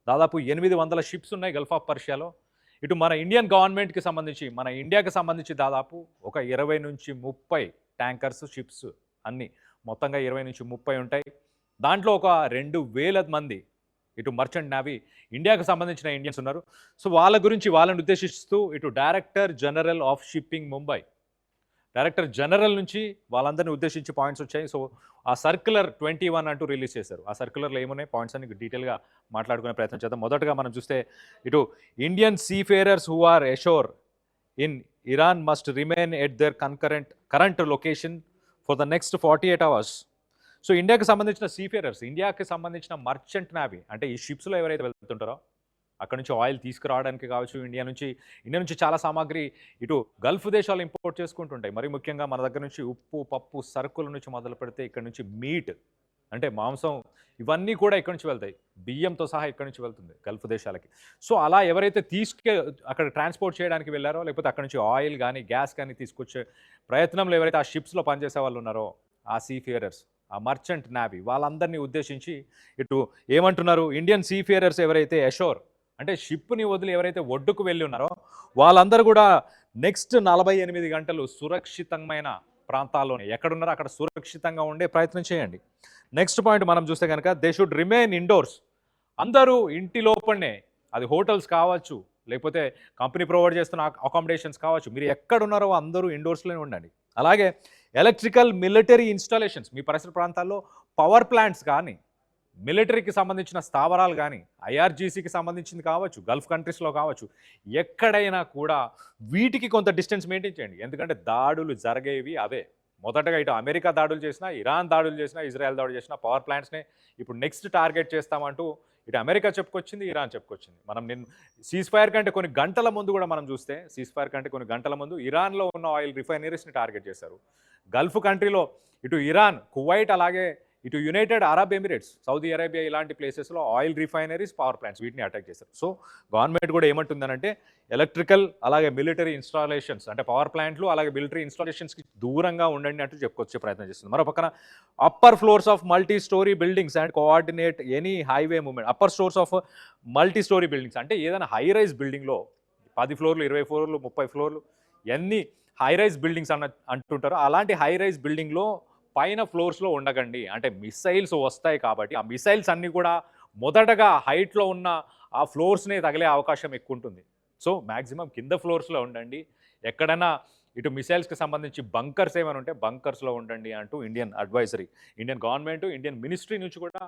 దాదాపు 800 షిప్స్ ఉన్నాయి Gulf of పర్షియాలో. ఇటు మన ఇండియన్ గవర్నమెంట్‌కి సంబంధించి, మన ఇండియాకి సంబంధించి దాదాపు ఒక 20-30 ట్యాంకర్స్, షిప్స్ అన్నీ. మొత్తంగా 20-30 ఉంటాయి. దాంట్లో ఒక 2000 మంది ఇటు మర్చెంట్ నేవీ ఇండియాకి సంబంధించిన ఇండియన్స్ ఉన్నారు. సో వాళ్ళ గురించి వాళ్ళని ఉద్దేశిస్తూ ఇటు director general of shipping Mumbai, director general నుంచి వాళ్ళందరినీ ఉద్దేశించి పాయింట్స్ వచ్చాయి. సో ఆ సర్క్యులర్ 21 అంటూ రిలీజ్ చేశారు. ఆ సర్క్యులర్లో ఏమున్నాయి పాయింట్స్ అని డీటెయిల్గా మాట్లాడుకునే ప్రయత్నం చేద్దాం. మొదటగా మనం చూస్తే ఇటు Indian seafarers who are ashore in Iran must remain at their current location for the next 48 hours. So ఇండియాకి సంబంధించిన సీఫేరర్స్, ఇండియాకి సంబంధించిన మర్చెంట్ నేవీ అంటే ఈ షిప్స్లో ఎవరైతే వెళ్తుంటారో అక్కడ నుంచి ఆయిల్ తీసుకురావడానికి కావచ్చు, ఇండియా నుంచి చాలా సామాగ్రి ఇటు గల్ఫ్ దేశాలు ఇంపోర్ట్ చేసుకుంటుంటాయి. మరి ముఖ్యంగా మన దగ్గర నుంచి ఉప్పు, పప్పు, సరుకుల నుంచి మొదలు పెడితే ఇక్కడ నుంచి మీట్ అంటే మాంసం, ఇవన్నీ కూడా ఇక్కడ నుంచి వెళ్తాయి. బియ్యంతో సహా ఇక్కడ నుంచి వెళ్తుంది గల్ఫ్ దేశాలకి. సో అలా ఎవరైతే అక్కడ ట్రాన్స్పోర్ట్ చేయడానికి వెళ్ళారో, లేకపోతే అక్కడ నుంచి ఆయిల్ కానీ గ్యాస్ కానీ తీసుకొచ్చే ప్రయత్నంలో ఎవరైతే ఆ షిప్స్లో పనిచేసే వాళ్ళు ఉన్నారో, ఆ సీఫేరర్స్, ఆ మర్చెంట్ నేవీ వాళ్ళందరినీ ఉద్దేశించి ఇటు ఏమంటున్నారు, ఇండియన్ సీఫేరర్స్ ఎవరైతే ఎషోర్ అంటే షిప్ని వదిలి ఎవరైతే ఒడ్డుకు వెళ్ళి ఉన్నారో వాళ్ళందరూ కూడా నెక్స్ట్ 48 గంటలు సురక్షితమైన ప్రాంతాల్లోనే ఎక్కడున్నారో అక్కడ సురక్షితంగా ఉండే ప్రయత్నం చేయండి. నెక్స్ట్ పాయింట్ మనం చూస్తే కనుక దే షుడ్ రిమైన్ ఇండోర్స్. అందరూ ఇంటి లోపలనే, అది హోటల్స్ కావచ్చు, లేకపోతే కంపెనీ ప్రొవైడ్ చేస్తున్న అకామిడేషన్స్ కావచ్చు, మీరు ఎక్కడున్నారో అందరూ ఇండోర్స్లోనే ఉండండి. అలాగే ఎలక్ట్రికల్ మిలిటరీ ఇన్స్టాలేషన్స్, మీ పరిసర ప్రాంతాల్లో పవర్ ప్లాంట్స్ కానీ, మిలిటరీకి సంబంధించిన స్థావరాలు కానీ, ఐఆర్జీసీకి సంబంధించింది కావచ్చు, గల్ఫ్ కంట్రీస్లో కావచ్చు, ఎక్కడైనా కూడా వీటికి కొంత డిస్టెన్స్ మెయింటైన్ చేయండి. ఎందుకంటే దాడులు జరిగేవి అవే. మొదటగా ఇటు అమెరికా దాడులు చేసినా, ఇరాన్ దాడులు చేసినా, ఇజ్రాయెల్ దాడులు చేసినా పవర్ ప్లాంట్స్నే ఇప్పుడు నెక్స్ట్ టార్గెట్ చేస్తామంటూ ఇటు అమెరికా చెప్పుకొచ్చింది, ఇరాన్ చెప్పుకొచ్చింది. మనం సీజ్ ఫైర్ కంటే కొన్ని గంటల ముందు కూడా మనం చూస్తే, సీజ్ ఫైర్ కంటే కొన్ని గంటల ముందు ఇరాన్లో ఉన్న ఆయిల్ రిఫైనరీస్ని టార్గెట్ చేశారు. గల్ఫ్ కంట్రీలో ఇటు ఇరాన్, కువైట్, అలాగే ఇటు United Arab Emirates, Saudi Arabia ఇలాంటి ప్లేసెస్లో ఆయిల్ రిఫైనరీస్, పవర్ ప్లాంట్స్ వీటిని అటాక్ చేశారు. సో గవర్నమెంట్ కూడా ఏమంటుందనంటే ఎలక్ట్రికల్ అలాగే మిలిటరీ ఇన్స్టాలేషన్స్ అంటే పవర్ ప్లాంట్లు అలాగే మిలిటరీ ఇన్స్టాలేషన్స్కి దూరంగా ఉండండి అంటూ చెప్పుకొచ్చే ప్రయత్నం చేస్తుంది. మరో పక్కన upper floors of multi story buildings and coordinate any highway movement. Upper floors of multi story buildings అంటే ఏదైనా హై రైజ్ బిల్డింగ్లో 10 ఫ్లోర్లు, 20 ఫ్లోర్లు, 30 ఫ్లోర్లు ఎన్ని హై రైజ్ బిల్డింగ్స్ అంటుంటారో అలాంటి హై రైజ్ బిల్డింగ్లో పైన ఫ్లోర్స్లో ఉండకండి. అంటే మిసైల్స్ వస్తాయి కాబట్టి ఆ మిసైల్స్ అన్నీ కూడా మొదటగా హైట్లో ఉన్న ఆ ఫ్లోర్స్నే తగిలే అవకాశం ఎక్కువ ఉంటుంది. సో మ్యాక్సిమం కింద ఫ్లోర్స్లో ఉండండి. ఎక్కడైనా ఇటు మిసైల్స్కి సంబంధించి బంకర్స్ ఏమైనా ఉంటే బంకర్స్లో ఉండండి అంటూ Indian advisory, Indian government, Indian ministry నుంచి కూడా